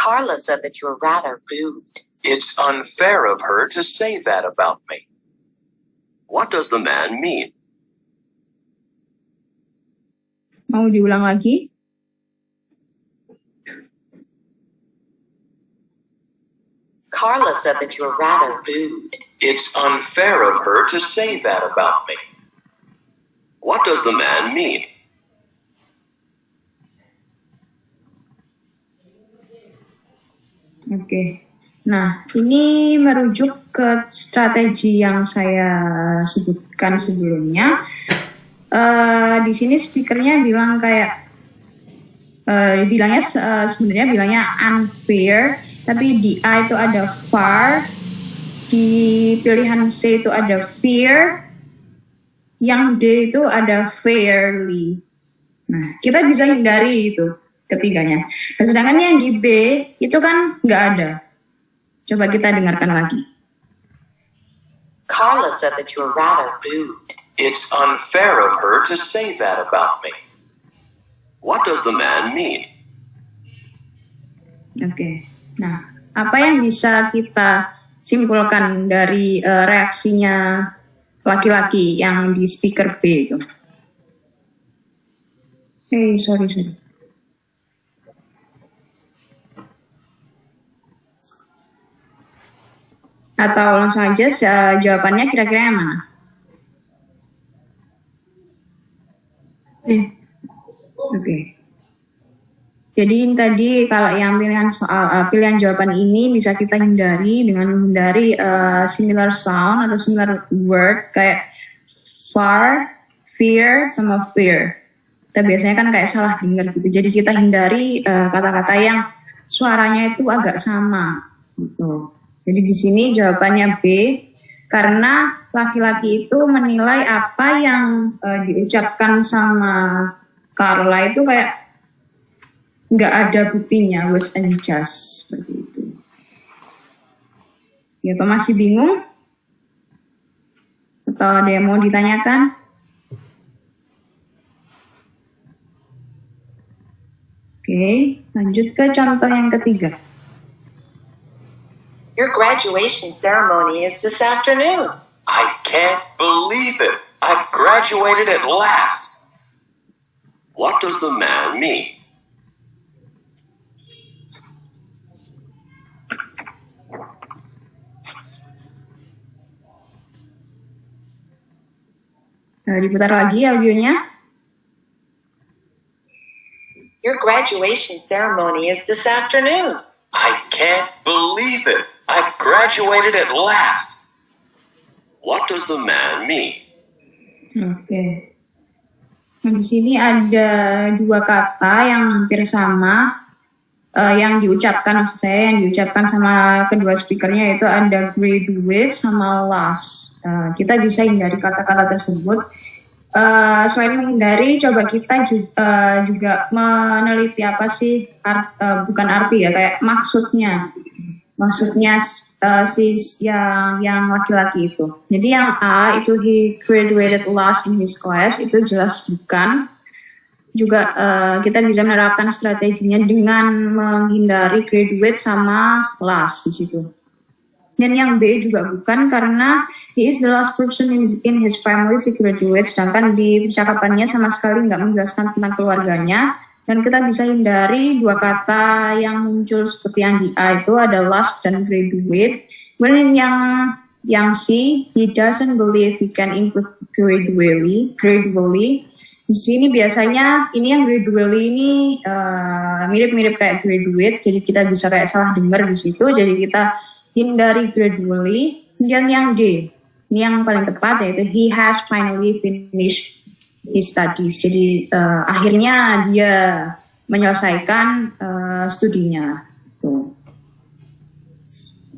Carla said that you were rather rude. It's unfair of her to say that about me. What does the man mean? Mau diulang lagi? Carla said that you were rather rude. It's unfair of her to say that about me. What does the man mean? Oke. Nah, ini merujuk ke strategi yang saya sebutkan sebelumnya. Di sini speakernya bilang kayak, sebenarnya bilangnya unfair, tapi di A itu ada far, di pilihan C itu ada fear, yang D itu ada fairly. Nah, kita bisa hindari itu ketiganya. Nah, sedangkan yang di B itu kan nggak ada. Coba kita dengarkan lagi. Carla said that you were rather rude. It's unfair of her to say that about me. What does the man mean? Oke. Nah, apa yang bisa kita simpulkan dari reaksinya laki-laki yang di speaker B itu? Sorry. Atau langsung aja jawabannya kira-kira yang mana? Oke. Jadi tadi kalau yang pilihan jawaban ini bisa kita hindari dengan menghindari similar sound atau similar word kayak far, fear, sama fear. Kita biasanya kan kayak salah dengar gitu. Jadi kita hindari kata-kata yang suaranya itu agak sama gitu. Jadi di sini jawabannya B, karena laki-laki itu menilai apa yang diucapkan sama Carla itu kayak nggak ada buktinya, was unjust, seperti itu. Ya, Pak masih bingung? Atau ada yang mau ditanyakan? Oke, lanjut ke contoh yang ketiga. Your graduation ceremony is this afternoon. I can't believe it. I've graduated at last. What does the man mean? Diputar lagi audionya. Your graduation ceremony is this afternoon. I can't believe it. I've graduated at last. What does the man mean? Oke. Nah, di sini ada dua kata yang hampir sama, yang diucapkan, maksud saya yang diucapkan sama kedua speakernya itu ada graduate sama last. Kita bisa hindari kata-kata tersebut. Selain menghindari, coba kita juga meneliti apa sih bukan arti ya, kayak maksudnya yang laki-laki itu. Jadi yang A itu he graduated last in his class, itu jelas bukan. Juga kita bisa menerapkan strateginya dengan menghindari graduate sama last di situ. Dan yang B juga bukan, karena he is the last person in his family to graduate, sedangkan di percakapannya sama sekali nggak menjelaskan tentang keluarganya. Dan kita bisa hindari dua kata yang muncul seperti yang di A itu ada last dan graduate. Kemudian yang C, he doesn't believe he can improve gradually. Di sini biasanya ini yang gradually ini mirip-mirip kayak graduate, jadi kita bisa kayak salah dengar di situ. Jadi kita hindari gradually. Kemudian yang D, ini yang paling tepat, yaitu he has finally finished his studies. Jadi akhirnya dia menyelesaikan studinya. Tuh.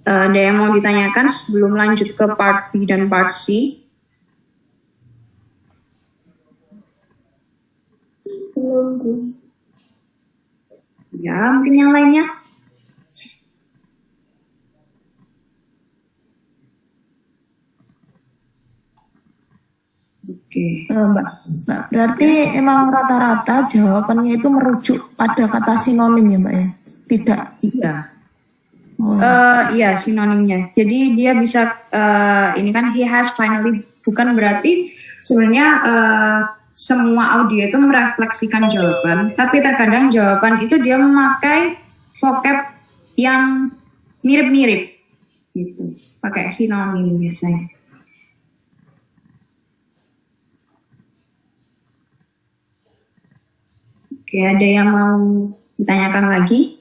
Ada yang mau ditanyakan sebelum lanjut ke part B dan part C? Ya, mungkin yang lainnya. Oke. Mbak. Nah, berarti emang rata-rata jawabannya itu merujuk pada kata sinonim ya Mbak ya? Tidak. Iya. Oh. Iya sinonimnya. Jadi dia bisa ini kan he has finally, bukan berarti sebenarnya semua audio itu merefleksikan jawaban, tapi terkadang jawaban itu dia memakai vocab yang mirip-mirip gitu, pakai sinonim biasanya. Oke, ada yang mau ditanyakan lagi?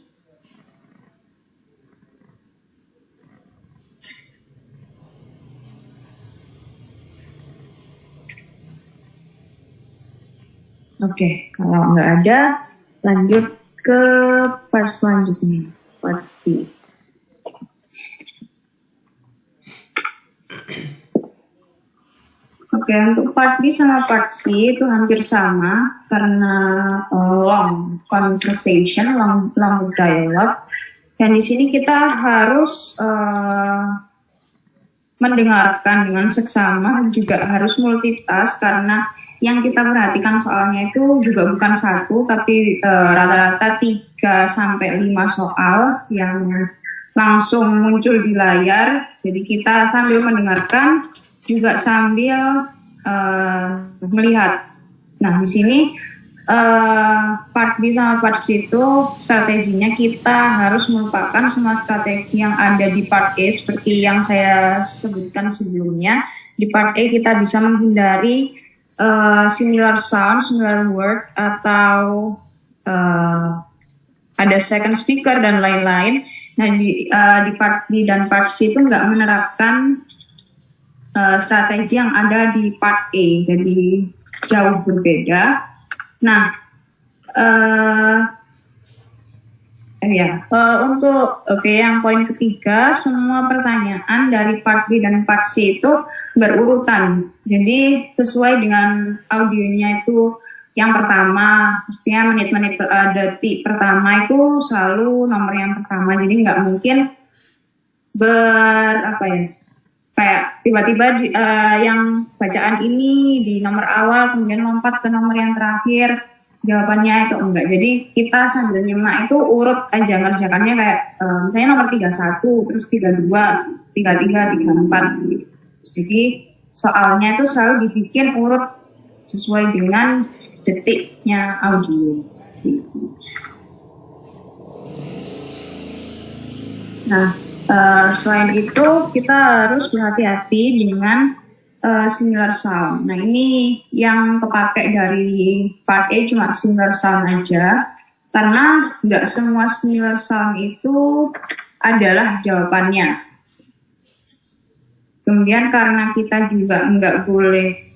Oke, kalau nggak ada, lanjut ke part selanjutnya, part B. Oke, untuk part B sama part C itu hampir sama karena long conversation, long dialogue. Dan di sini kita harus mendengarkan dengan seksama, juga harus multitask karena yang kita perhatikan soalnya itu juga bukan satu, tapi rata-rata 3-5 soal yang langsung muncul di layar. Jadi kita sambil mendengarkan juga sambil melihat. Nah di sini part B sama part C itu strateginya kita harus melupakan semua strategi yang ada di part A seperti yang saya sebutkan sebelumnya. Di part A kita bisa menghindari similar sound, similar word, atau ada second speaker dan lain-lain. Nah di part B dan part C itu nggak menerapkan strategi yang ada di part A, jadi jauh berbeda. Nah, untuk yang poin ketiga, semua pertanyaan dari part B dan part C itu berurutan. Jadi sesuai dengan audionya itu yang pertama, mestinya menit-menit detik pertama itu selalu nomor yang pertama. Jadi nggak mungkin kayak tiba-tiba yang bacaan ini di nomor awal kemudian lompat ke nomor yang terakhir jawabannya itu enggak. Jadi kita sambil nyimak itu urut aja ngerjakannya kayak misalnya nomor 31 terus 32 33 34 gitu. Jadi soalnya itu selalu dibikin urut sesuai dengan detiknya audio. Nah selain itu kita harus berhati-hati dengan similar sound. Nah ini yang kepake dari part A cuma similar sound aja, karena nggak semua similar sound itu adalah jawabannya. Kemudian karena kita juga nggak boleh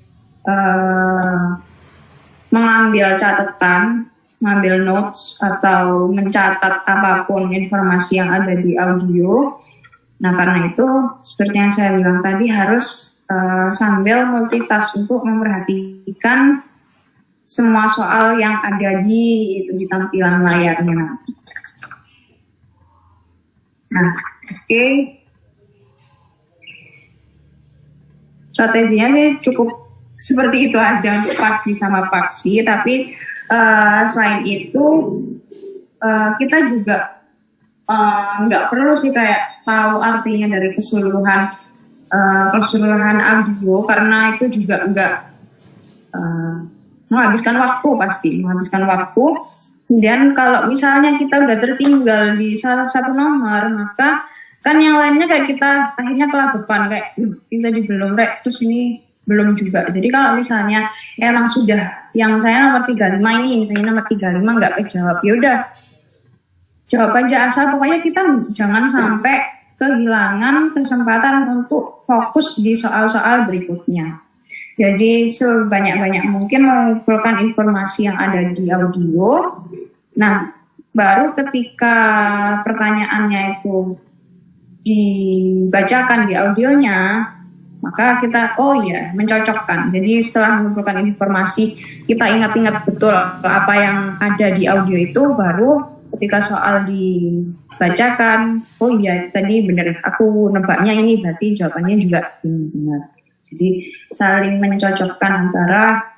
mengambil catatan, mengambil notes atau mencatat apapun informasi yang ada di audio. Nah karena itu seperti yang saya bilang tadi harus sambil multitask untuk memperhatikan semua soal yang ada di tampilan layarnya. Nah, oke. Strateginya sih cukup seperti itu aja untuk part B sama part C, tapi selain itu kita juga nggak perlu sih kayak tahu artinya dari keseluruhan audio, karena itu juga nggak menghabiskan waktu. Kemudian kalau misalnya kita udah tertinggal di salah satu nomor, maka kan yang lainnya kayak kita akhirnya kelagapan kayak kita belum terus ini belum juga. Jadi kalau misalnya emang sudah yang saya nomor 35 ini, misalnya nomor 35 nggak kejawab, ya udah jawab aja asal, pokoknya kita jangan sampai kehilangan kesempatan untuk fokus di soal-soal berikutnya. Jadi sebanyak-banyak mungkin mengumpulkan informasi yang ada di audio. Nah, baru ketika pertanyaannya itu dibacakan di audionya, maka kita mencocokkan. Jadi setelah mengumpulkan informasi, kita ingat-ingat betul apa yang ada di audio itu, baru ketika soal dibacakan, tadi benar, aku nebaknya ini berarti jawabannya juga benar. Jadi saling mencocokkan antara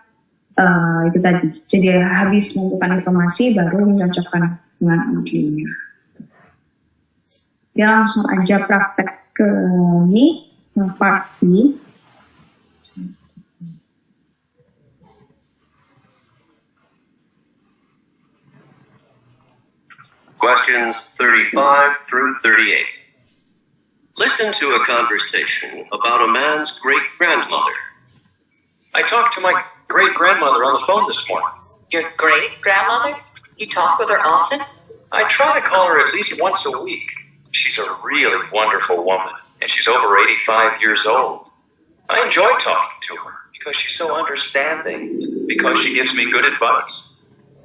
itu tadi. Jadi habis mengumpulkan informasi baru mencocokkan dengan audionya. Kita langsung aja praktek ke ini, part B. Questions 35 through 38. Listen to a conversation about a man's great-grandmother. I talked to my great-grandmother on the phone this morning. Your great-grandmother? You talk with her often? I try to call her at least once a week. She's a really wonderful woman, and she's over 85 years old. I enjoy talking to her because she's so understanding, because she gives me good advice.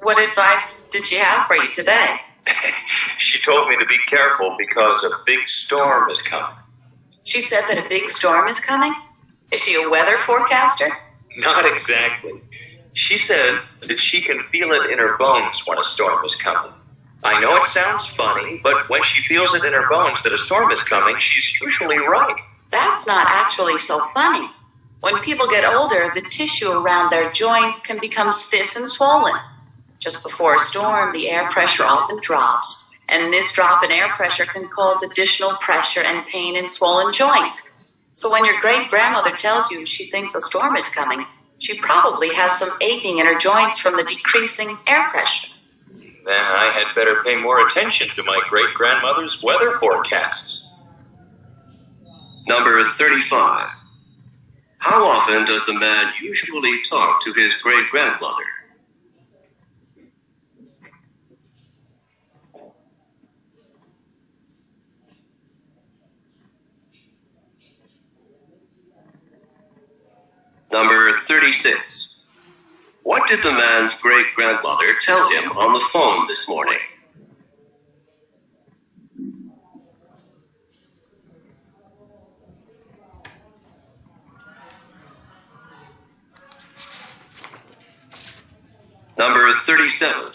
What advice did she have for you today? She told me to be careful because a big storm is coming. She said that a big storm is coming? Is she a weather forecaster? Not exactly. She said that she can feel it in her bones when a storm is coming. I know it sounds funny, but when she feels it in her bones that a storm is coming, she's usually right. That's not actually so funny. When people get older, the tissue around their joints can become stiff and swollen. Just before a storm, the air pressure often drops, and this drop in air pressure can cause additional pressure and pain in swollen joints. So when your great-grandmother tells you she thinks a storm is coming, she probably has some aching in her joints from the decreasing air pressure. Then I had better pay more attention to my great-grandmother's weather forecasts. Number 35. How often does the man usually talk to his great-grandmother? Number 36. What did the man's great-grandmother tell him on the phone this morning? Number 37.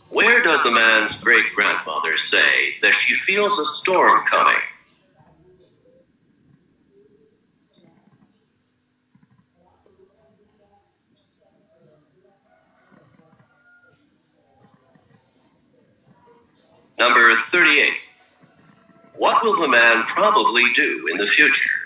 Where does the man's great-grandmother say that she feels a storm coming? Number 38. What will the man probably do in the future?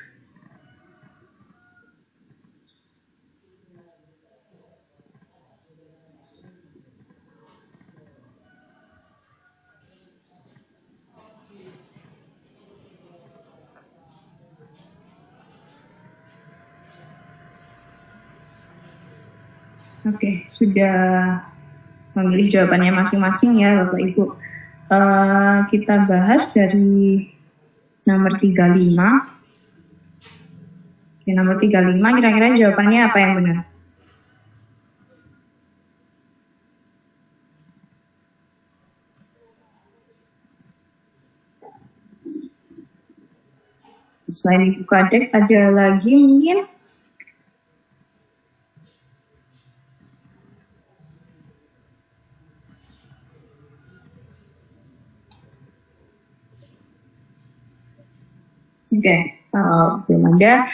Oke, sudah memilih jawabannya masing-masing ya Bapak Ibu. Kita bahas dari nomor 35. Oke, nomor 35 kira-kira jawabannya apa yang benar? Selain Ibu Kadek ada lagi mungkin? Oke, belum ada.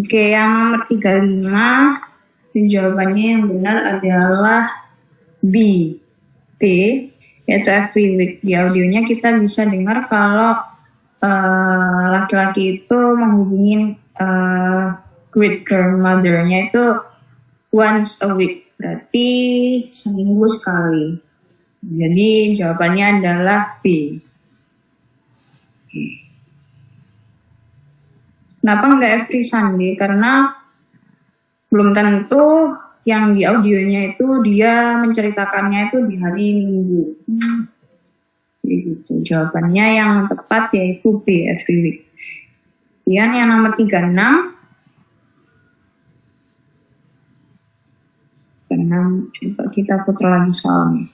Oke, yang nomor 35, jawabannya yang benar adalah B, P, yaitu every week. Di audionya kita bisa dengar kalau laki-laki itu menghubungi great grandmother-nya itu once a week, berarti seminggu sekali. Jadi jawabannya adalah B. Oke. Kenapa nggak every Sunday? Karena belum tentu yang di audionya itu dia menceritakannya itu di hari Minggu. Gitu. Jawabannya yang tepat yaitu B, every week. Kemudian yang nomor 36. Coba kita putar lagi soalnya.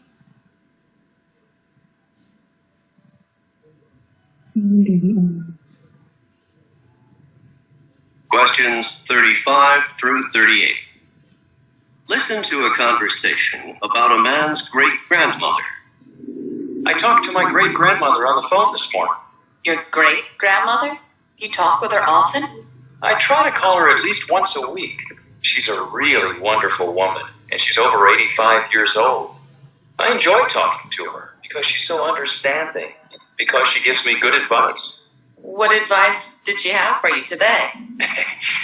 Questions 35 through 38. Listen to a conversation about a man's great-grandmother. I talked to my great-grandmother on the phone this morning. Your great-grandmother? You talk with her often? I try to call her at least once a week. She's a really wonderful woman, and she's over 85 years old. I enjoy talking to her because she's so understanding, because she gives me good advice. What advice did she have for you today?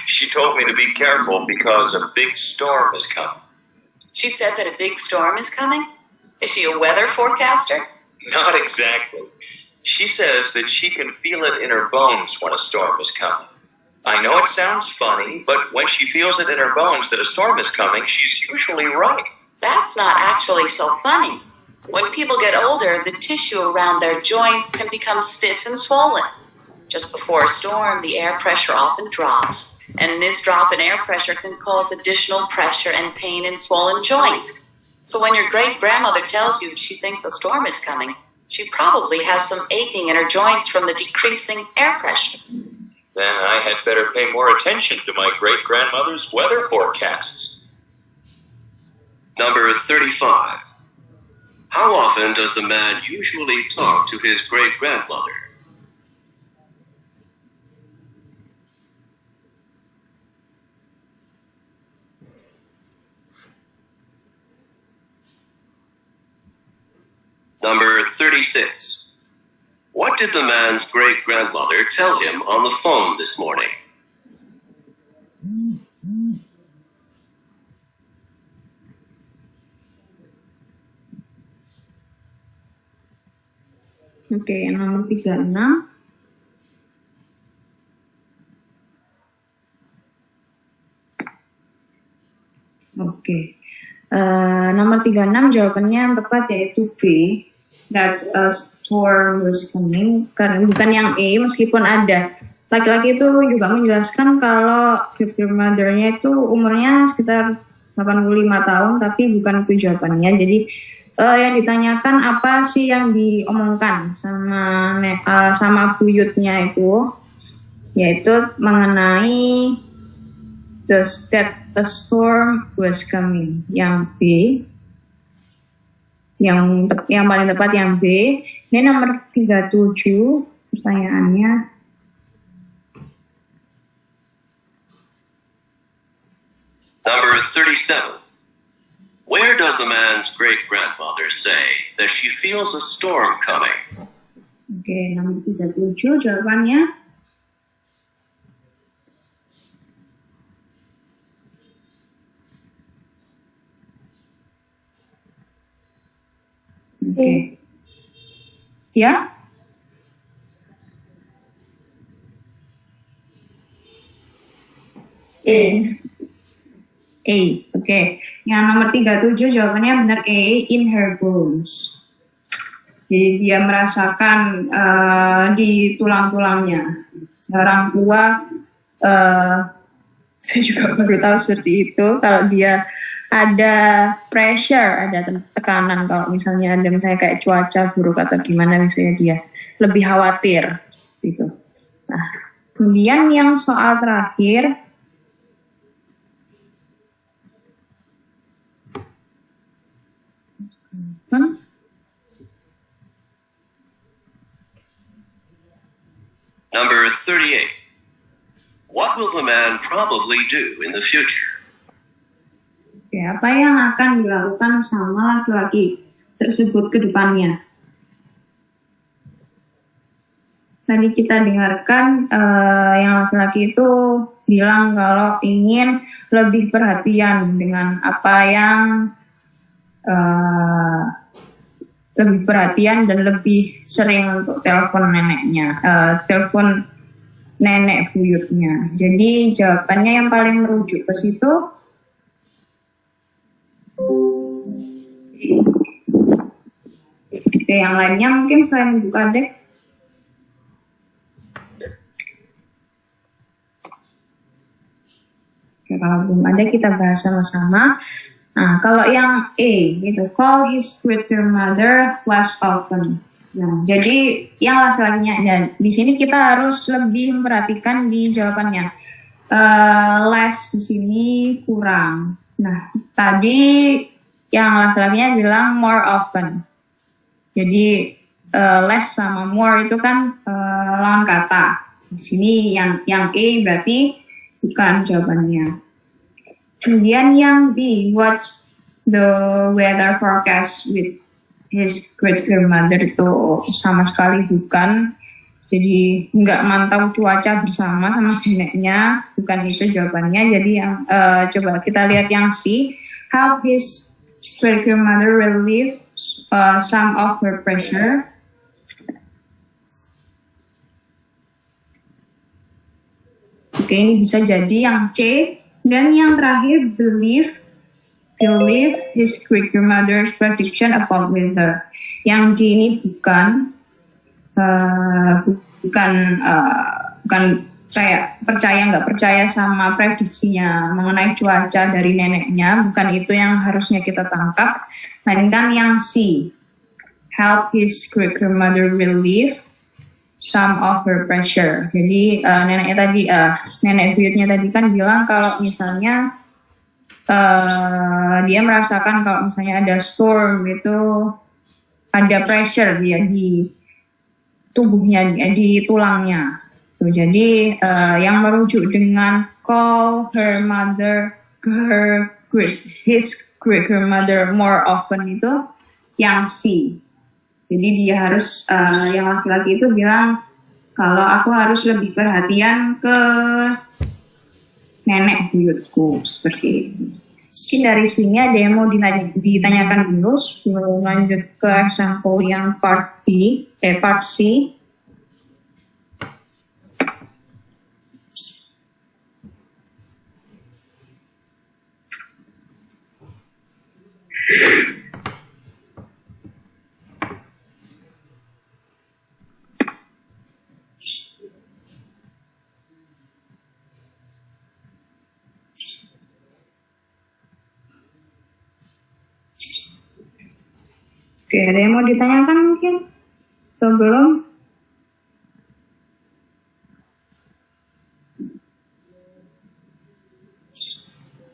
She told me to be careful because a big storm is coming. She said that a big storm is coming? Is she a weather forecaster? Not exactly. She says that she can feel it in her bones when a storm is coming. I know it sounds funny, but when she feels it in her bones that a storm is coming, she's usually right. That's not actually so funny. When people get older, the tissue around their joints can become stiff and swollen. Just before a storm, the air pressure often drops, and this drop in air pressure can cause additional pressure and pain in swollen joints. So when your great-grandmother tells you she thinks a storm is coming, she probably has some aching in her joints from the decreasing air pressure. Then I had better pay more attention to my great-grandmother's weather forecasts. Number 35. How often does the man usually talk to his great-grandmother? Number 36. What did the man's great-grandmother tell him on the phone this morning? Oke, yang nomor 36. Oke. Nomor 36 jawabannya yang tepat yaitu B. That a storm was coming. Karena bukan yang E, meskipun ada. Laki-laki itu juga menjelaskan kalau great grandmother-nya itu umurnya sekitar 85 tahun, tapi bukan itu jawabannya. Jadi yang ditanyakan apa sih yang diomongkan sama buyutnya itu, yaitu mengenai that a storm was coming. Yang B, yang paling tepat yang B. Ini nomor 37 pertanyaannya. Number 37. Where does the man's great-grandmother say that she feels a storm coming? Oke, nomor 37 jawabannya. Oke. Ya? A. Oke. Yang nomor 37 jawabannya benar A, in her bones. Jadi dia merasakan di tulang-tulangnya. Seorang tua, saya juga baru tahu seperti itu. Kalau dia ada pressure, ada tekanan, kalau misalnya ada kayak cuaca buruk atau gimana, misalnya dia lebih khawatir gitu. Nah, kemudian yang soal terakhir, Number 38. What will the man probably do in the future? Oke, apa yang akan dilakukan sama laki-laki tersebut ke depannya? Tadi kita dengarkan yang laki-laki itu bilang kalau ingin lebih perhatian dengan apa yang lebih perhatian dan lebih sering untuk telepon neneknya, telepon nenek buyutnya. Jadi jawabannya yang paling merujuk ke situ. Oke, yang lainnya mungkin selain buka dek. Oke, kalau belum ada kita bahas sama-sama. Nah, kalau yang A, gitu, call his great grandmother less often. Nah, jadi yang laki-lakinya, dan di sini kita harus lebih memperhatikan di jawabannya. Less di sini kurang. Nah, tadi yang laki-lakinya bilang more often. Jadi less sama more itu kan lawan kata. Di sini yang A berarti Bukan jawabannya. Kemudian yang B, watch the weather forecast with his great grandmother, itu sama sekali bukan. Jadi nggak mantau cuaca bersama sama neneknya, bukan itu jawabannya. Jadi yang coba kita lihat yang C, help his great grandmother relieve some of her pressure. Oke, ini bisa jadi yang C. Dan yang terakhir, believe his great grandmother's prediction about weather. Yang D ini bukan kayak nggak percaya sama prediksinya mengenai cuaca dari neneknya. Bukan itu yang harusnya kita tangkap. Melainkan yang C, help his great grandmother relieve some of her pressure. Jadi nenek buyutnya tadi kan bilang kalau misalnya dia merasakan kalau misalnya ada storm itu ada pressure dia di tubuhnya, di tulangnya. Tuh, jadi yang merujuk dengan call his great grandmother more often itu yang C. Jadi dia harus, yang laki-laki itu bilang, kalau aku harus lebih perhatian ke nenek buyutku, seperti itu. Mungkin dari sini ada yang mau ditanyakan dulu, sebelum lanjut ke example yang part C. Oke, ada yang mau ditanyakan mungkin? Atau belum?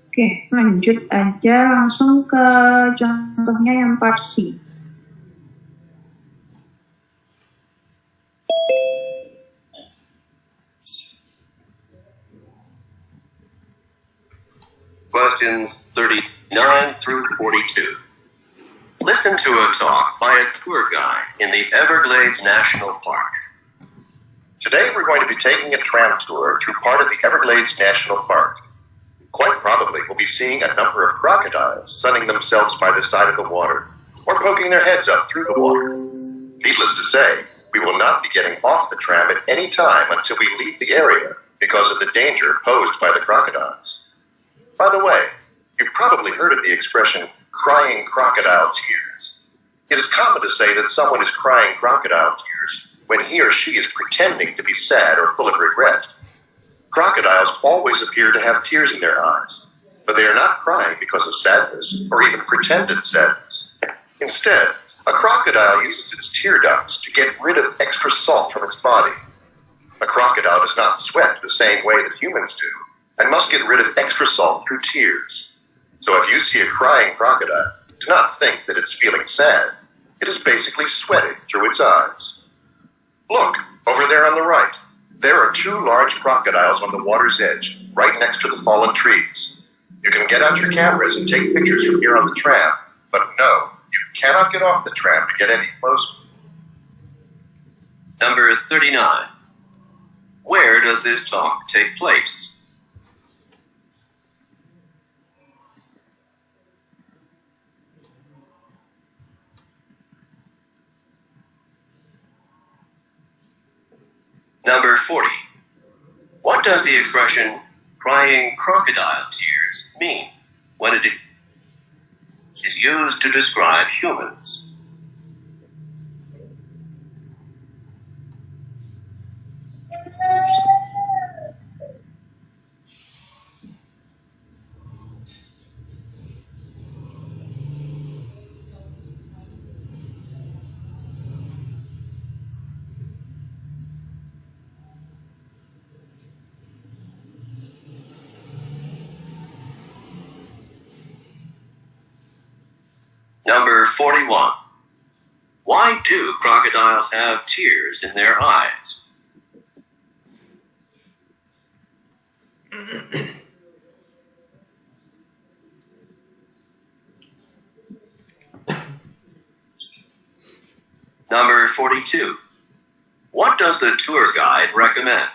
Oke, lanjut aja langsung ke contohnya yang part C. Questions 39 through 42. Listen to a talk by a tour guide in the Everglades National Park. Today we're going to be taking a tram tour through part of the Everglades National Park. Quite probably we'll be seeing a number of crocodiles sunning themselves by the side of the water or poking their heads up through the water. Needless to say, we will not be getting off the tram at any time until we leave the area because of the danger posed by the crocodiles. By the way, you've probably heard of the expression crying crocodile tears. It is common to say that someone is crying crocodile tears when he or she is pretending to be sad or full of regret. Crocodiles always appear to have tears in their eyes, but they are not crying because of sadness or even pretended sadness. Instead, a crocodile uses its tear ducts to get rid of extra salt from its body. A crocodile does not sweat the same way that humans do and must get rid of extra salt through tears. So if you see a crying crocodile, do not think that it's feeling sad. It is basically sweating through its eyes. Look, over there on the right. There are two large crocodiles on the water's edge, right next to the fallen trees. You can get out your cameras and take pictures from here on the tram, but no, you cannot get off the tram to get any closer. Number 39. Where does this talk take place? Number 40. What does the expression crying crocodile tears mean when it is used to describe humans? Number 41. Why do crocodiles have tears in their eyes? Number 42. What does the tour guide recommend?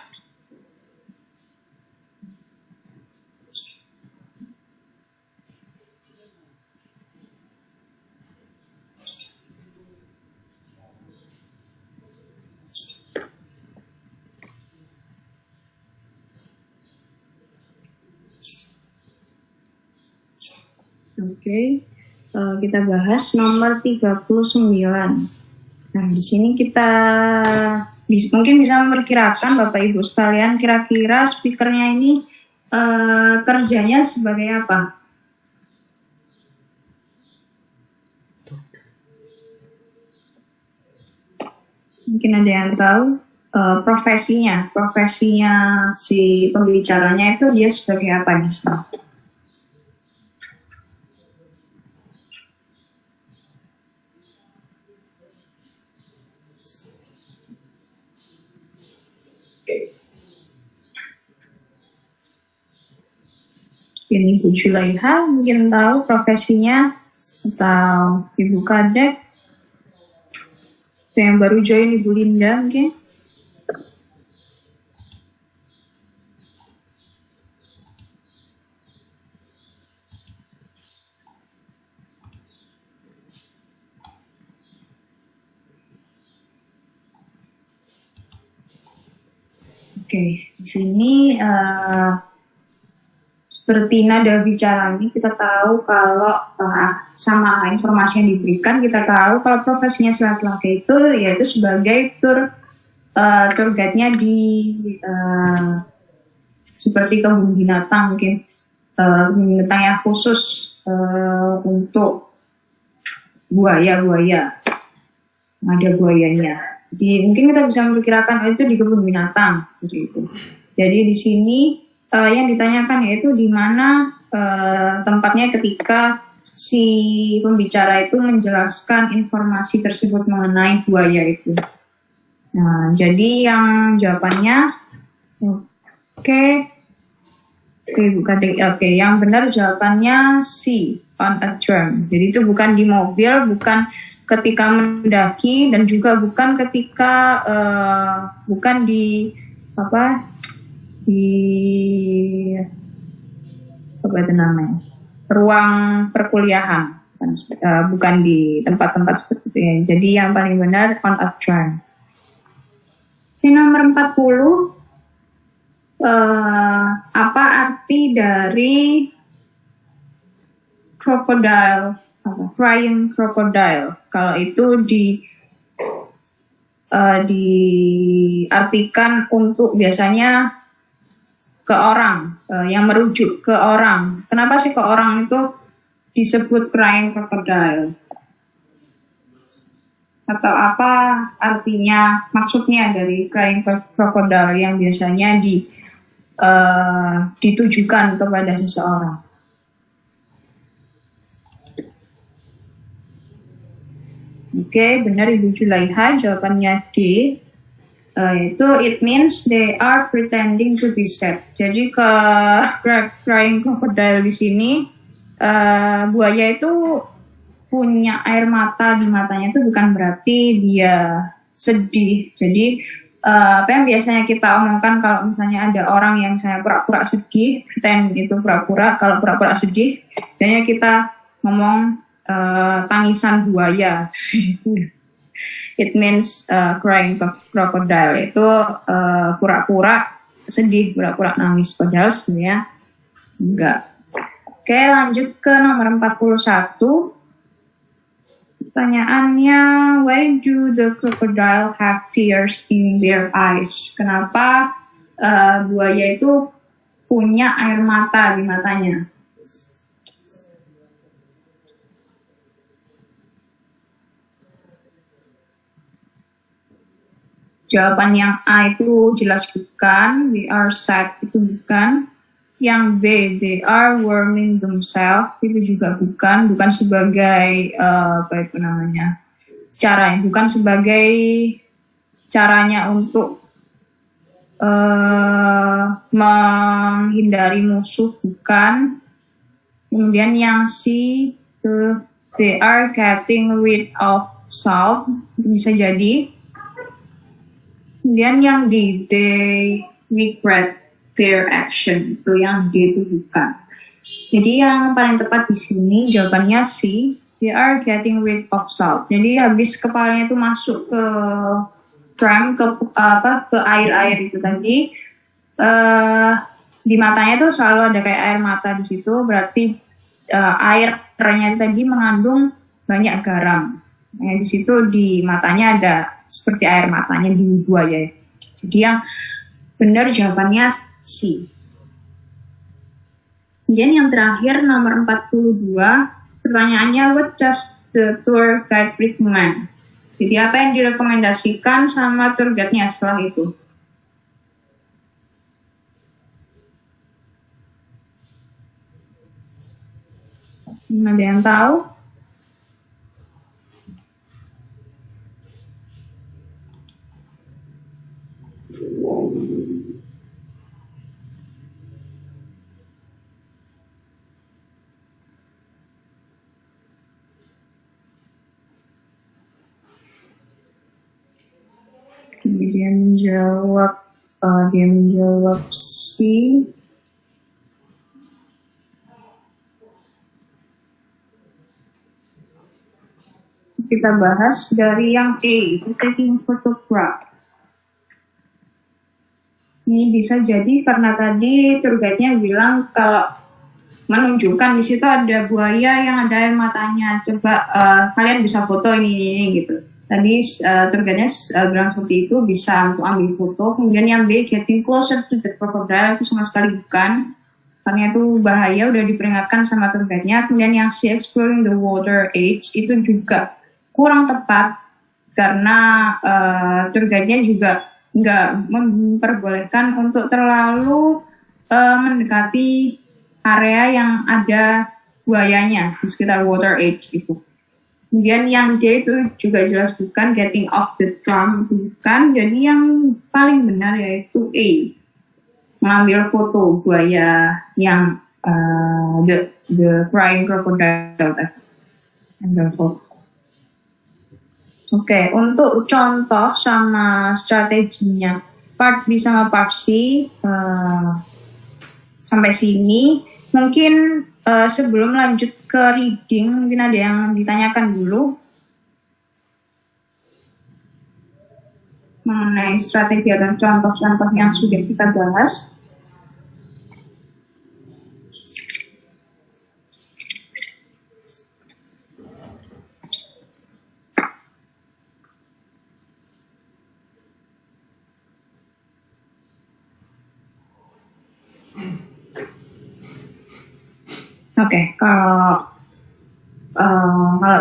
Oke, kita bahas nomor 39. Nah, di sini kita mungkin bisa memperkirakan Bapak Ibu sekalian, kira-kira speakernya ini kerjanya sebagai apa? Mungkin ada yang tahu profesinya si pembicaranya itu dia sebagai apa nih? Mungkin Ibu Julaiha mungkin tahu profesinya, atau Ibu Kadek, yang baru join Ibu Linda mungkin. Oke, di sini seperti nada bicaranya kita tahu kalau sama informasi yang diberikan kita tahu kalau profesinya laki-laki itu yaitu sebagai tour guide-nya di seperti kebun binatang mungkin binatang yang khusus untuk buaya ada buayanya. Jadi mungkin kita bisa memperkirakan itu di kebun binatang gitu. Jadi di sini yang ditanyakan yaitu di mana tempatnya ketika si pembicara itu menjelaskan informasi tersebut mengenai buaya itu. Nah, jadi yang jawabannya oke, yang benar jawabannya C, on a drum. Jadi itu bukan di mobil, bukan ketika mendaki, dan juga bukan ketika bukan di ruang perkuliahan, bukan di tempat-tempat seperti ini. Jadi yang paling benar on a drum. Nomor 40, apa arti dari crocodile, crying crocodile? Kalau itu diartikan untuk biasanya ke orang, yang merujuk ke orang. Kenapa sih ke orang itu disebut crying crocodile? Atau apa artinya, maksudnya dari crying crocodile yang biasanya ditujukan kepada seseorang? Oke, benar Ibu Julaiha, jawabannya D. Itu it means they are pretending to be sad. Jadi crying crocodile di sini buaya itu punya air mata di matanya itu bukan berarti dia sedih. Jadi apa yang biasanya kita omongkan kalau misalnya ada orang yang misalnya pura-pura sedih, pretend itu pura-pura, kalau pura-pura sedih, biasanya kita ngomong tangisan buaya. It means crying crocodile itu pura-pura sedih, pura-pura nangis, padahal sebenarnya enggak. Oke, lanjut ke nomor 41. Pertanyaannya, why do the crocodile have tears in their eyes? Kenapa buaya itu punya air mata di matanya? Jawaban yang A itu jelas bukan, they are sad itu bukan. Yang B, they are warming themselves itu juga bukan sebagai bukan sebagai caranya untuk menghindari musuh, bukan. Kemudian yang C, they are getting rid of salt, itu bisa jadi. Kemudian yang D, they regret their action, itu yang D itu bukan. Jadi yang paling tepat di sini jawabannya C, they are getting rid of salt. Jadi habis kepalanya itu masuk ke tram, ke air itu tadi, di matanya itu selalu ada kayak air mata di situ, berarti airnya tadi mengandung banyak garam. Nah, di situ di matanya ada seperti air matanya di buaya. Jadi yang benar jawabannya C. Kemudian yang terakhir nomor 42, pertanyaannya what does the tour guide recommend? Jadi apa yang direkomendasikan sama tour guide-nya setelah itu? Ada yang tahu? Dia menjawab C. Kita bahas dari yang A, taking photograph. Ini bisa jadi karena tadi tour guide-nya bilang kalau menunjukkan di situ ada buaya yang ada air matanya. Coba kalian bisa foto ini gitu. Tadi tour guide-nya bilang seperti itu, bisa untuk ambil foto. Kemudian yang B, getting closer to the crocodile, itu sama sekali bukan. Karena itu bahaya, udah diperingatkan sama tour guide-nya. Kemudian yang C, exploring the water edge, itu juga kurang tepat. Karena tour guide-nya juga nggak memperbolehkan untuk terlalu mendekati area yang ada buayanya di sekitar water edge itu. Kemudian yang D itu juga jelas bukan, getting off the tram itu bukan. Jadi yang paling benar yaitu A, mengambil foto buaya yang the crying crocodile, ambil foto. Oke, untuk contoh sama strateginya part B sama part C sampai sini. Mungkin sebelum lanjut ke reading, mungkin ada yang ditanyakan dulu mengenai strategi atau contoh-contoh yang sudah kita bahas. Oke, kalau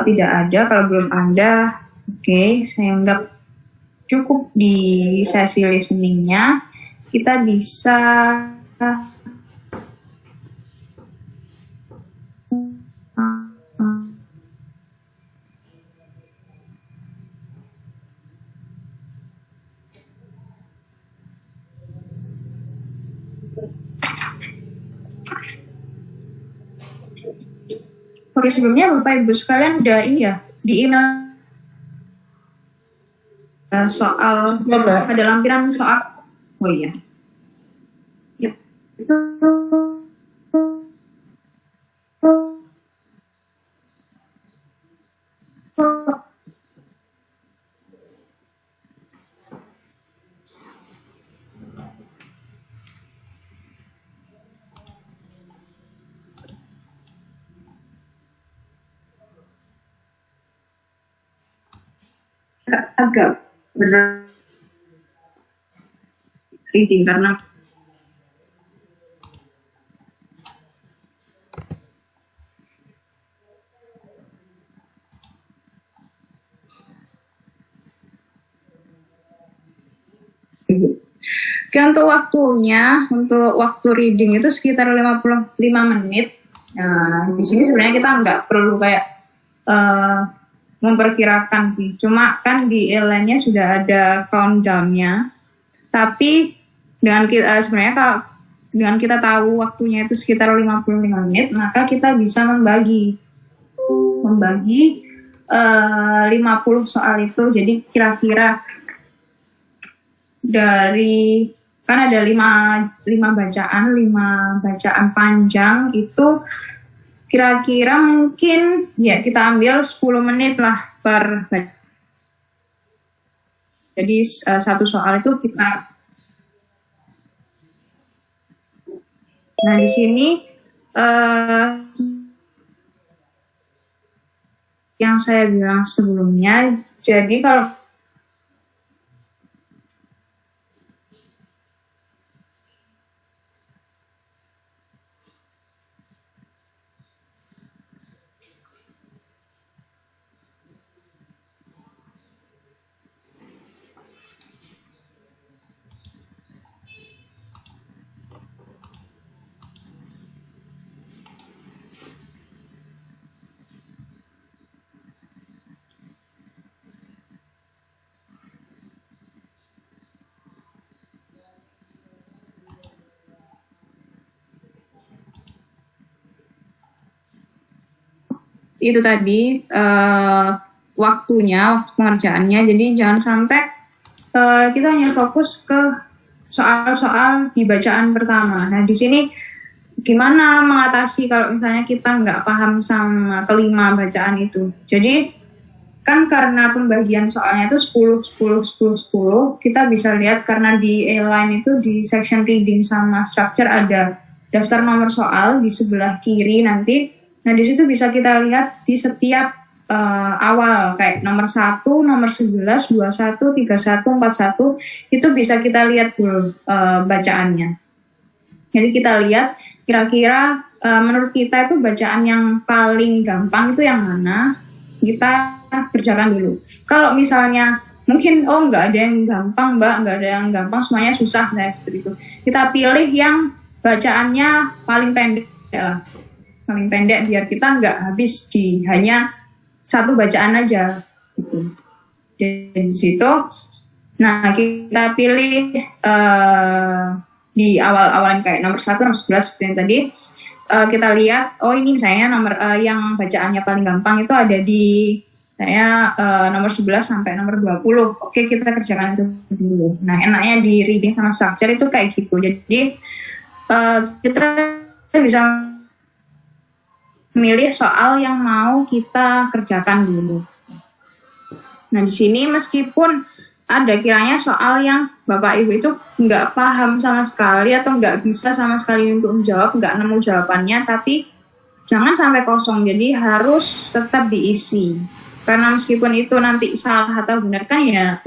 tidak ada, kalau belum ada, oke, saya anggap cukup di sesi listeningnya. Kita bisa Oke, sebelumnya Bapak Ibu sekalian udah ini ya, di email soal ada lampiran soal, oh iya, itu agak benar reading karena untuk waktunya, untuk waktu reading itu sekitar 55 menit. Nah, di sini sebenarnya kita nggak perlu kayak memperkirakan sih. Cuma kan di e-line-nya sudah ada countdown-nya. Tapi Dengan kita, sebenarnya kalau dengan kita tahu waktunya itu sekitar 55 menit, maka kita bisa membagi 50 soal itu. Jadi kira-kira dari, kan ada 5 bacaan panjang itu, kira-kira mungkin ya kita ambil 10 menit lah per. Jadi satu soal itu kita. Nah di sini yang saya bilang sebelumnya, jadi kalau itu tadi waktunya, waktu pengerjaannya, jadi jangan sampai kita hanya fokus ke soal-soal di bacaan pertama. Nah di sini gimana mengatasi kalau misalnya kita nggak paham sama kelima bacaan itu. Jadi kan karena pembagian soalnya itu 10, 10, 10, 10, kita bisa lihat karena di A-line itu di section reading sama structure ada daftar nomor soal di sebelah kiri nanti. Nah di situ bisa kita lihat di setiap awal kayak nomor 1, nomor 11, 21, 31, 41 itu bisa kita lihat dulu bacaannya. Jadi kita lihat kira-kira menurut kita itu bacaan yang paling gampang itu yang mana, kita kerjakan dulu. Kalau misalnya mungkin nggak ada yang gampang mbak, nggak ada yang gampang, semuanya susah, nah seperti itu. Kita pilih yang bacaannya paling pendek lah. Paling pendek biar kita nggak habis di hanya satu bacaan aja gitu. Dari situ, nah kita pilih di awal-awal kayak nomor 1, nomor 11 seperti yang tadi. Kita lihat, ini saya nomor yang bacaannya paling gampang itu ada di saya nomor 11 sampai nomor 20. Oke, kita kerjakan itu dulu. Nah, enaknya di reading sama structure itu kayak gitu. Jadi kita bisa memilih soal yang mau kita kerjakan dulu. Nah di sini meskipun ada kiranya soal yang Bapak Ibu itu nggak paham sama sekali atau nggak bisa sama sekali untuk menjawab, nggak nemu jawabannya, tapi jangan sampai kosong, jadi harus tetap diisi. Karena meskipun itu nanti salah atau benar kan ya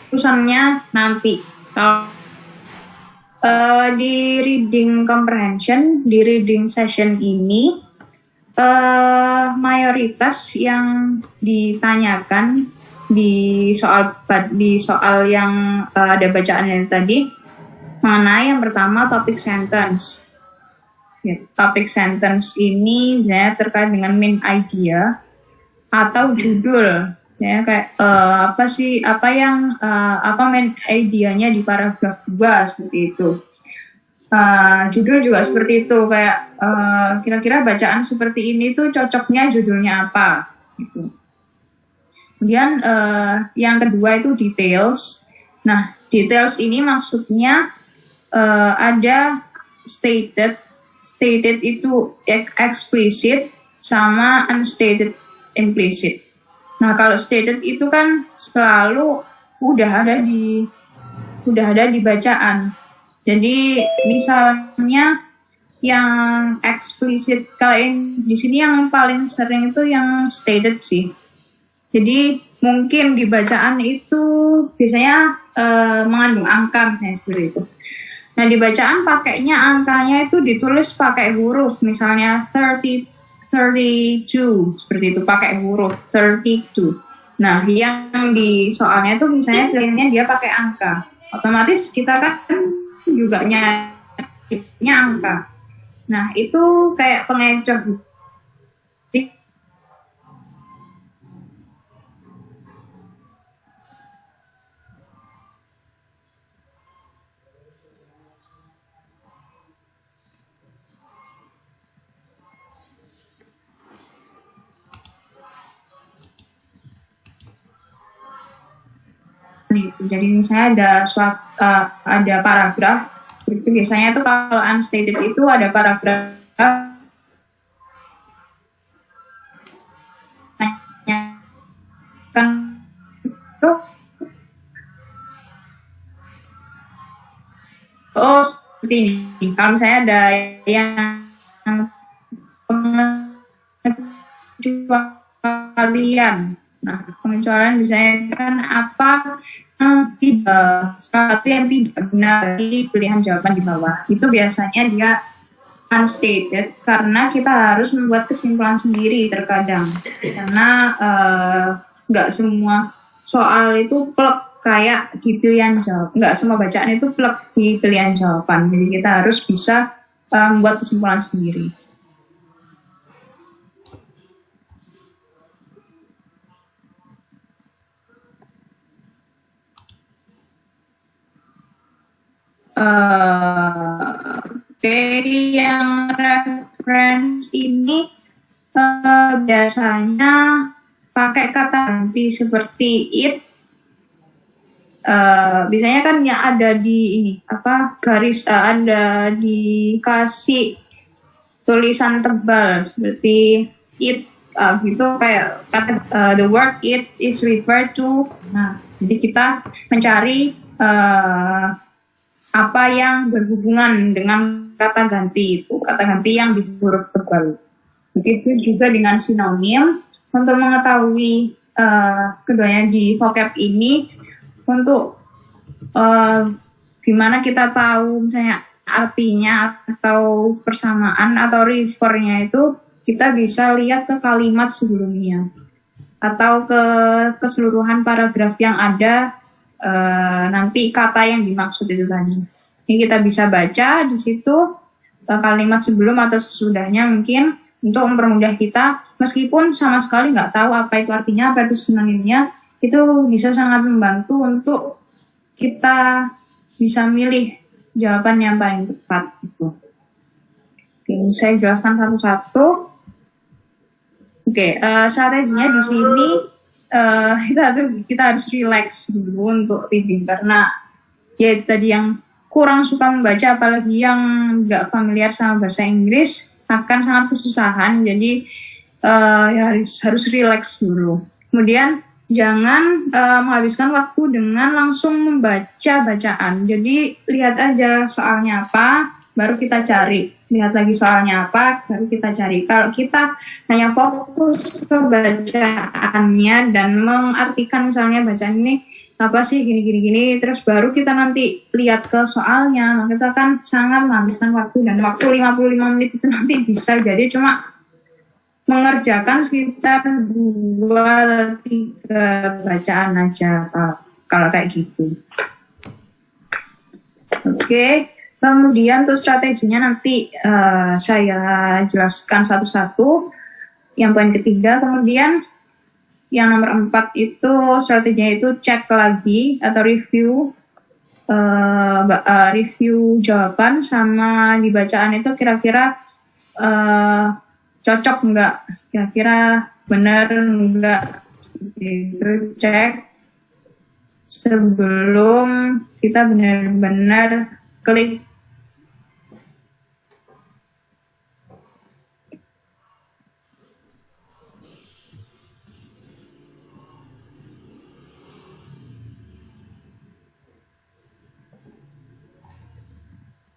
urusannya nanti. Kalau di reading comprehension, di reading session ini mayoritas yang ditanyakan di soal yang ada bacaannya tadi mengenai yang pertama topik sentence. Ya, topik sentence ini ya terkait dengan main idea atau judul. Ya kayak apa main idenya di paragraf 2 seperti itu. Judul juga seperti itu, kayak kira-kira bacaan seperti ini tuh cocoknya judulnya apa gitu. Kemudian yang kedua itu details. Nah details ini maksudnya ada stated itu explicit sama unstated implicit. Nah kalau stated itu kan selalu udah ada di bacaan. Jadi misalnya yang eksplisit, kalau di sini yang paling sering itu yang stated sih. Jadi mungkin di bacaan itu biasanya mengandung angka misalnya seperti itu. Nah di bacaan pakainya angkanya itu ditulis pakai huruf, misalnya 32 seperti itu, pakai huruf 32. Nah yang di soalnya itu misalnya pilihannya dia pakai angka, otomatis kita kan juga nyarinya angka. Nah itu kayak pengecoh. itu. Jadi misalnya ada paragraf itu, biasanya itu kalau unstated itu ada paragraf kan itu seperti ini. Kalau misalnya ada yang pengecualian. Nah, pengecualian misalnya kan apa sesuatu yang tidak benar di pilihan jawaban di bawah. Itu biasanya dia unstated karena kita harus membuat kesimpulan sendiri terkadang. Karena nggak semua soal itu plek kayak di pilihan jawaban. Nggak semua bacaan itu plek di pilihan jawaban. Jadi kita harus bisa membuat kesimpulan sendiri. Yang reference ini biasanya pakai kata ganti seperti it. Biasanya kan yang ada di ini garis ada dikasih tulisan tebal seperti it gitu, kayak the word it is referred to. Nah, jadi kita mencari apa yang berhubungan dengan kata ganti itu, kata ganti yang di huruf tebal. Begitu juga dengan sinonim. Untuk mengetahui keduanya di vocab ini, untuk gimana kita tahu misalnya artinya atau persamaan atau refernya itu, kita bisa lihat ke kalimat sebelumnya atau ke keseluruhan paragraf yang ada nanti kata yang dimaksud itu tadi. Ini kita bisa baca di situ kalimat sebelum atau sesudahnya, mungkin untuk mempermudah kita, meskipun sama sekali nggak tahu apa itu artinya, apa itu sinonimnya, itu bisa sangat membantu untuk kita bisa milih jawaban yang paling tepat gitu. Oke, saya jelaskan satu-satu. Oke, strateginya di sini kita harus relax dulu untuk reading, karena ya itu tadi, yang kurang suka membaca apalagi yang nggak familiar sama bahasa Inggris akan sangat kesusahan. Jadi ya harus relax dulu. Kemudian jangan menghabiskan waktu dengan langsung membaca bacaan. Jadi lihat aja soalnya apa, baru kita cari. Lihat lagi soalnya apa, baru kita cari. Kalau kita hanya fokus ke bacaannya dan mengartikan misalnya bacaan ini apa sih gini, terus baru kita nanti lihat ke soalnya, kita kan sangat menghabiskan waktu, dan waktu 55 menit itu nanti bisa jadi cuma mengerjakan sekitar 2-3 bacaan aja kalau kayak gitu. Oke. Kemudian untuk strateginya nanti saya jelaskan satu-satu. Yang poin ketiga, kemudian yang nomor 4 itu strateginya itu cek lagi atau review jawaban sama di bacaan itu kira-kira cocok enggak, kira-kira benar enggak, itu cek sebelum kita benar-benar klik.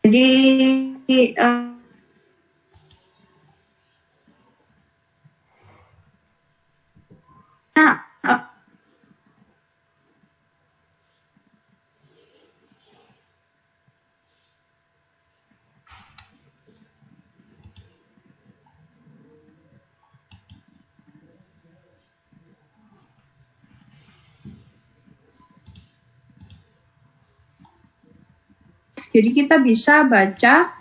Jadi jadi kita bisa baca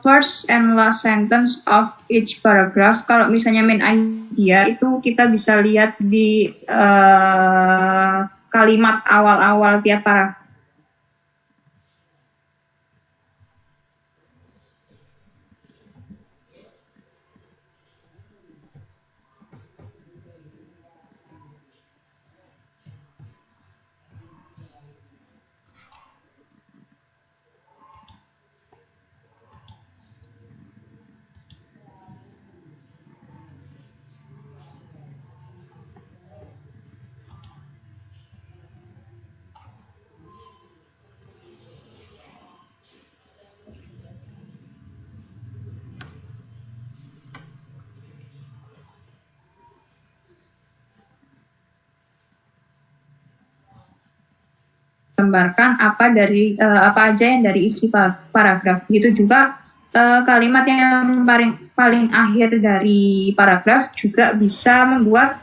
first and last sentence of each paragraph. Kalau misalnya main idea itu kita bisa lihat di kalimat awal-awal tiap paragraf. menggambarkan apa aja yang dari isi paragraf. Begitu juga kalimat yang paling akhir dari paragraf juga bisa membuat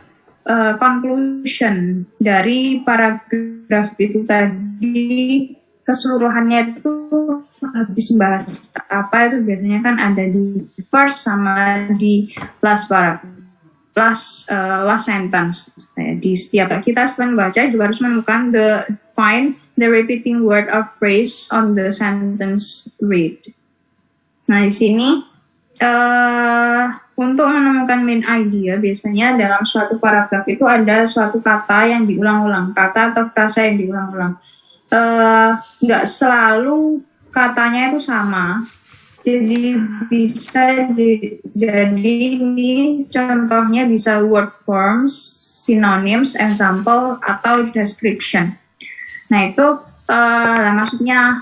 conclusion dari paragraf itu tadi. Keseluruhannya itu habis membahas apa itu biasanya kan ada di first sama di last paragraph, last sentence. Di setiap kita selain baca juga harus menemukan find the repeating word or phrase on the sentence read. Nah di sini untuk menemukan main idea biasanya dalam suatu paragraf itu ada suatu kata yang diulang-ulang, kata atau frasa yang diulang-ulang. Nggak selalu katanya itu sama, jadi bisa jadi ini contohnya bisa word forms, synonyms, example atau description. Nah itu maksudnya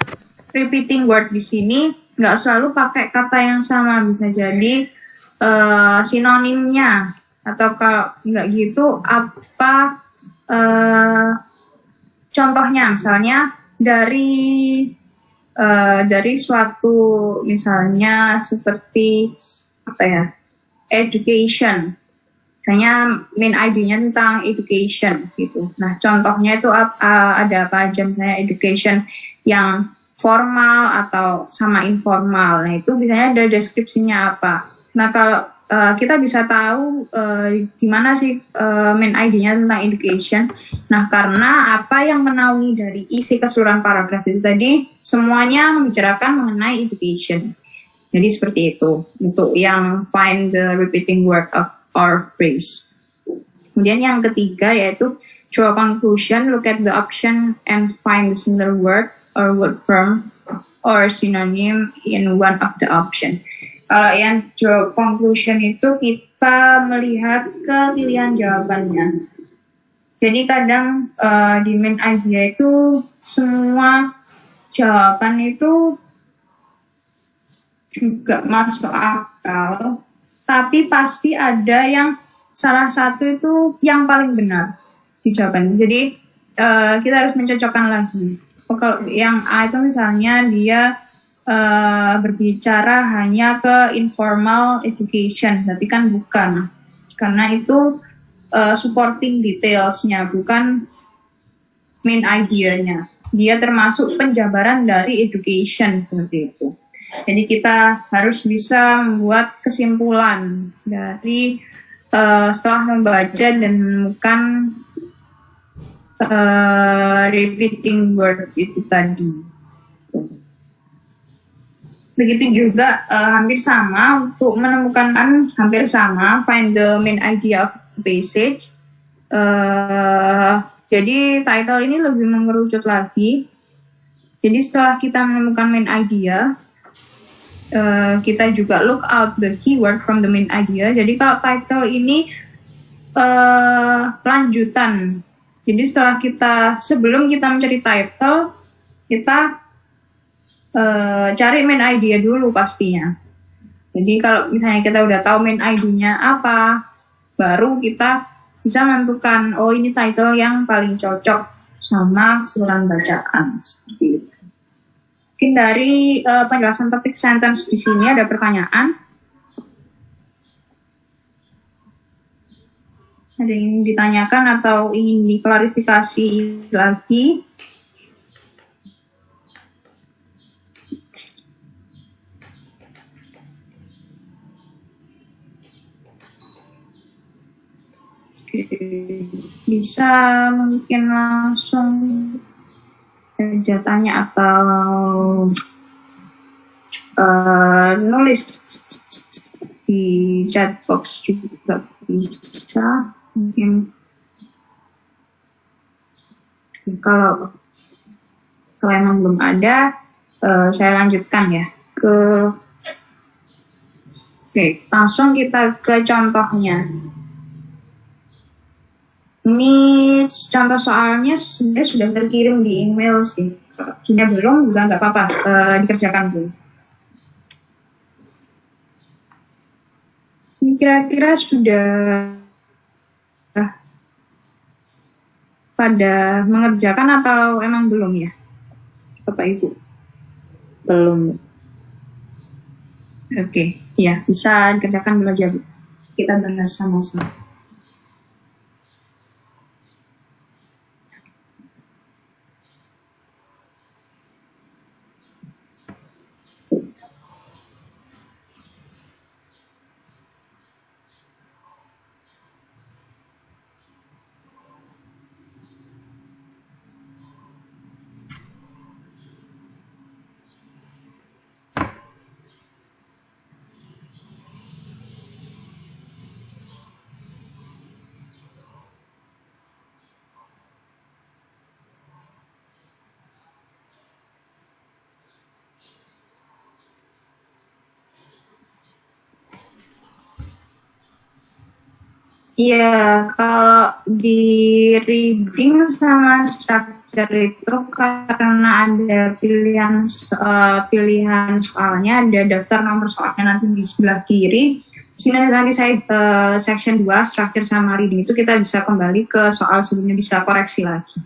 repeating word di sini nggak selalu pakai kata yang sama, bisa jadi sinonimnya, atau kalau nggak gitu apa contohnya misalnya dari suatu misalnya seperti apa ya, education, misalnya main ID-nya tentang education gitu. Nah contohnya itu ada apa aja, misalnya education yang formal atau sama informal. Nah itu biasanya ada deskripsinya apa. Nah kalau kita bisa tahu gimana sih main ID-nya tentang education. Nah, karena apa yang menaungi dari isi keseluruhan paragraf itu tadi semuanya membicarakan mengenai education. Jadi seperti itu untuk yang find the repeating word or phrase. Kemudian yang ketiga yaitu draw conclusion, look at the option and find the similar word or word form or synonym in one of the option. Kalau yang draw conclusion itu kita melihat ke pilihan jawabannya. Jadi kadang di main idea itu semua jawaban itu juga masuk akal, tapi pasti ada yang salah satu itu yang paling benar di jawaban. Jadi kita harus mencocokkan lagi. Kalau yang A itu misalnya dia berbicara hanya ke informal education, tapi kan bukan, karena itu supporting details-nya, bukan main idea-nya. Dia termasuk penjabaran dari education seperti itu. Jadi kita harus bisa membuat kesimpulan dari setelah membaca dan menemukan repeating words itu tadi. Begitu juga hampir sama untuk menemukan hampir sama find the main idea of the passage. Jadi title ini lebih mengerucut lagi. Jadi setelah kita menemukan main idea, kita juga look out the keyword from the main idea. Jadi kalau title ini lanjutan. Jadi sebelum kita mencari title, kita cari main idea dulu pastinya. Jadi kalau misalnya kita udah tahu main ID-nya apa, baru kita bisa menentukan, oh ini title yang paling cocok sama keseluruhan bacaan. Seperti itu. Mungkin dari penjelasan topik sentence di sini ada pertanyaan. Ada yang ingin ditanyakan atau ingin diklarifikasi lagi? Bisa mungkin langsung aja tanya atau nulis di chat box juga bisa. Mungkin kalau emang belum ada, saya lanjutkan ya Oke, langsung kita ke contohnya. Ini contoh soalnya sebenarnya sudah terkirim di email sih. Sudah belum juga nggak apa-apa, dikerjakan dulu. Ini kira-kira sudah pada mengerjakan atau emang belum ya, Bapak Ibu? Belum. Oke, ya bisa dikerjakan dulu aja Bu. Kita bahas sama-sama. Iya, kalau di reading sama structure itu karena ada pilihan soalnya, ada daftar nomor soalnya nanti di sebelah kiri. Di sini nanti saya section 2 structure sama reading itu kita bisa kembali ke soal sebelumnya, bisa koreksi lagi.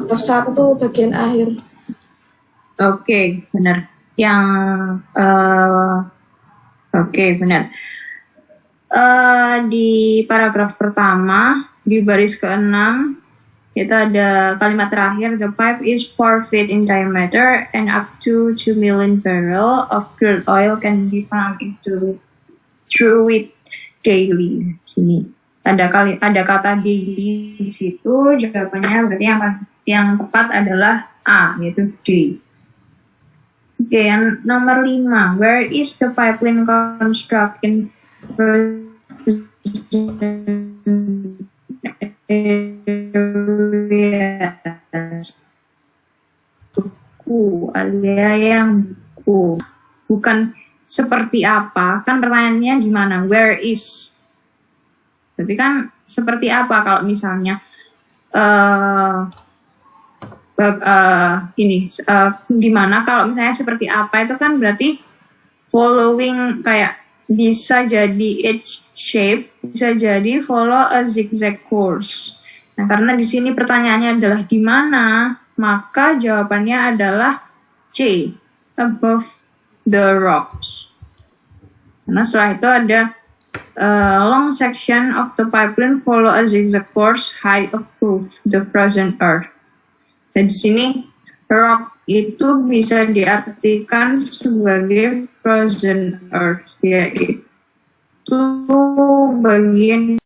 paragraf 1 bagian akhir. Oke, benar. Yang oke, benar. Di paragraf pertama di baris ke-6 kita ada kalimat terakhir, the pipe is 4 feet in diameter and up to 2 million barrel of crude oil can be pumped through it daily. Sini ada kata daily di situ. Jawabannya berarti yang tepat adalah A, yaitu D. Oke, yang nomor 5, where is the pipeline constructed area yang bukan seperti apa, kan pertanyaannya di mana, where is, berarti kan seperti apa. Kalau misalnya di mana, kalau misalnya seperti apa itu kan berarti following, kayak bisa jadi H shape, bisa jadi follow a zigzag course. Nah, karena di sini pertanyaannya adalah di mana, maka jawabannya adalah C, above the rocks. Karena setelah itu ada long section of the pipeline follow a zigzag course high above the frozen earth. Dan di sini rock itu bisa diartikan sebagai frozen earth, yaitu bagian